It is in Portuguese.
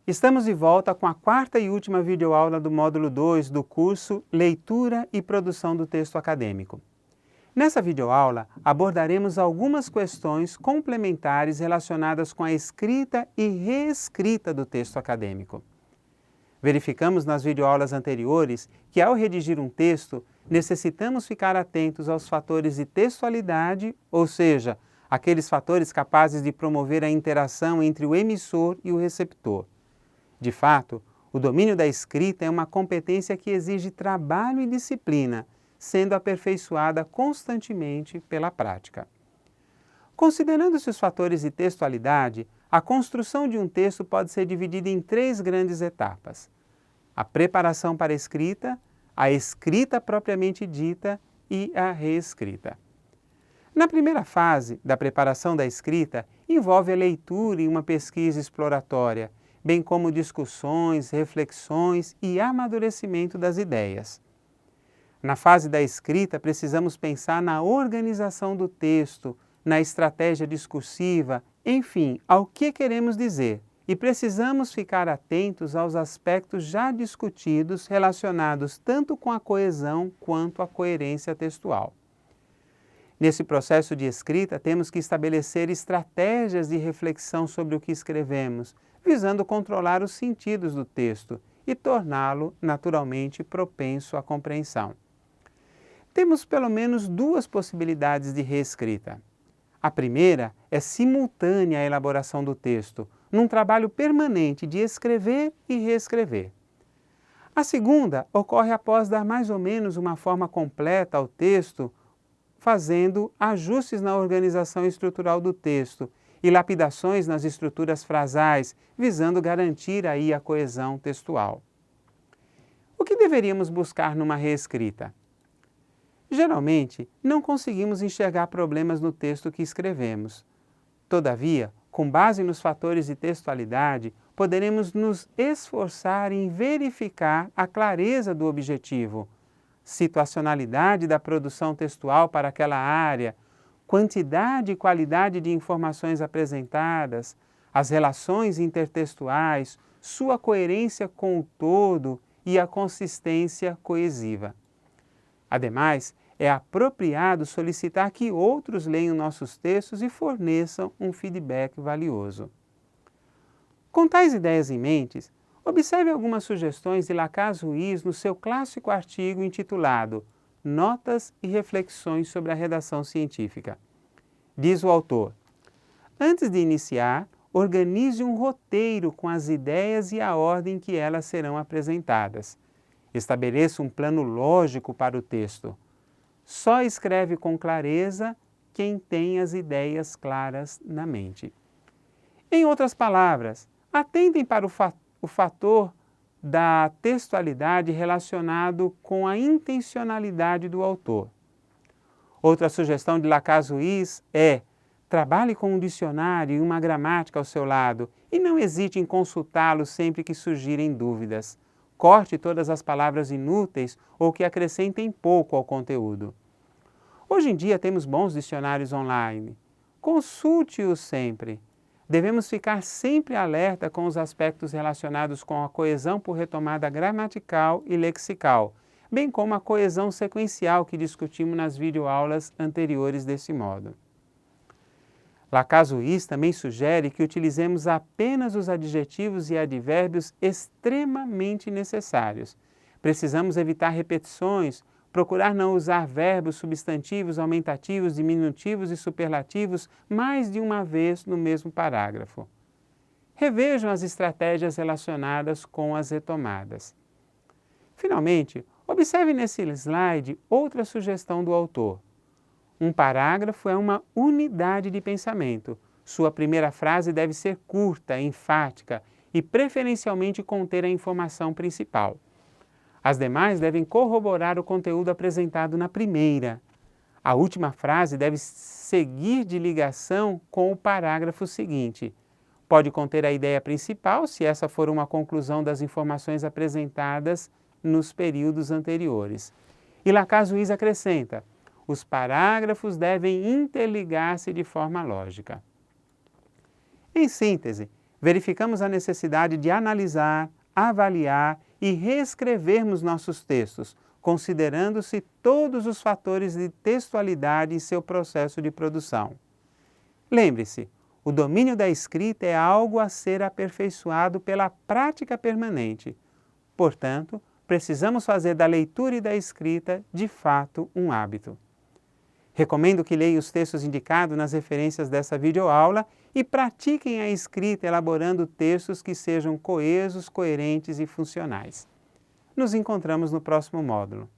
Estamos de volta com a quarta e última videoaula do módulo 2 do curso Leitura e Produção do Texto Acadêmico. Nessa videoaula, abordaremos algumas questões complementares relacionadas com a escrita e reescrita do texto acadêmico. Verificamos nas videoaulas anteriores que, ao redigir um texto, necessitamos ficar atentos aos fatores de textualidade, ou seja, aqueles fatores capazes de promover a interação entre o emissor e o receptor. De fato, o domínio da escrita é uma competência que exige trabalho e disciplina, sendo aperfeiçoada constantemente pela prática. Considerando-se os fatores de textualidade, a construção de um texto pode ser dividida em três grandes etapas: a preparação para a escrita propriamente dita e a reescrita. Na primeira fase da preparação da escrita, envolve a leitura e uma pesquisa exploratória, bem como discussões, reflexões e amadurecimento das ideias. Na fase da escrita, precisamos pensar na organização do texto, na estratégia discursiva, enfim, ao que queremos dizer, e precisamos ficar atentos aos aspectos já discutidos relacionados tanto com a coesão quanto a coerência textual. Nesse processo de escrita, temos que estabelecer estratégias de reflexão sobre o que escrevemos, visando controlar os sentidos do texto e torná-lo naturalmente propenso à compreensão. Temos pelo menos duas possibilidades de reescrita. A primeira é simultânea à elaboração do texto, num trabalho permanente de escrever e reescrever. A segunda ocorre após dar mais ou menos uma forma completa ao texto, fazendo ajustes na organização estrutural do texto e lapidações nas estruturas frasais, visando garantir aí a coesão textual. O que deveríamos buscar numa reescrita? Geralmente, não conseguimos enxergar problemas no texto que escrevemos. Todavia, com base nos fatores de textualidade, poderemos nos esforçar em verificar a clareza do objetivo, situacionalidade da produção textual para aquela área, quantidade e qualidade de informações apresentadas, as relações intertextuais, sua coerência com o todo e a consistência coesiva. Ademais, é apropriado solicitar que outros leiam nossos textos e forneçam um feedback valioso. Com tais ideias em mente, observe algumas sugestões de Lacaze Ruiz no seu clássico artigo intitulado Notas e Reflexões sobre a Redação Científica. Diz o autor: antes de iniciar, organize um roteiro com as ideias e a ordem que elas serão apresentadas. Estabeleça um plano lógico para o texto. Só escreve com clareza quem tem as ideias claras na mente. Em outras palavras, atentem para o fator da textualidade relacionado com a intencionalidade do autor. Outra sugestão de Lacaze Ruiz é: trabalhe com um dicionário e uma gramática ao seu lado e não hesite em consultá-lo sempre que surgirem dúvidas. Corte todas as palavras inúteis ou que acrescentem pouco ao conteúdo. Hoje em dia temos bons dicionários online. Consulte-os sempre. Devemos ficar sempre alerta com os aspectos relacionados com a coesão por retomada gramatical e lexical, bem como a coesão sequencial que discutimos nas videoaulas anteriores desse modo. Lacaze Ruiz também sugere que utilizemos apenas os adjetivos e advérbios extremamente necessários. Precisamos evitar repetições, procurar não usar verbos, substantivos, aumentativos, diminutivos e superlativos mais de uma vez no mesmo parágrafo. Revejam as estratégias relacionadas com as retomadas. Finalmente, observe nesse slide outra sugestão do autor. Um parágrafo é uma unidade de pensamento. Sua primeira frase deve ser curta, enfática e preferencialmente conter a informação principal. As demais devem corroborar o conteúdo apresentado na primeira. A última frase deve seguir de ligação com o parágrafo seguinte. Pode conter a ideia principal, se essa for uma conclusão das informações apresentadas nos períodos anteriores. E Lacaze Ruiz acrescenta: os parágrafos devem interligar-se de forma lógica. Em síntese, verificamos a necessidade de analisar, avaliar e reescrevermos nossos textos, considerando-se todos os fatores de textualidade em seu processo de produção. Lembre-se, o domínio da escrita é algo a ser aperfeiçoado pela prática permanente. Portanto, precisamos fazer da leitura e da escrita, de fato, um hábito. Recomendo que leiam os textos indicados nas referências dessa videoaula e pratiquem a escrita elaborando textos que sejam coesos, coerentes e funcionais. Nos encontramos no próximo módulo.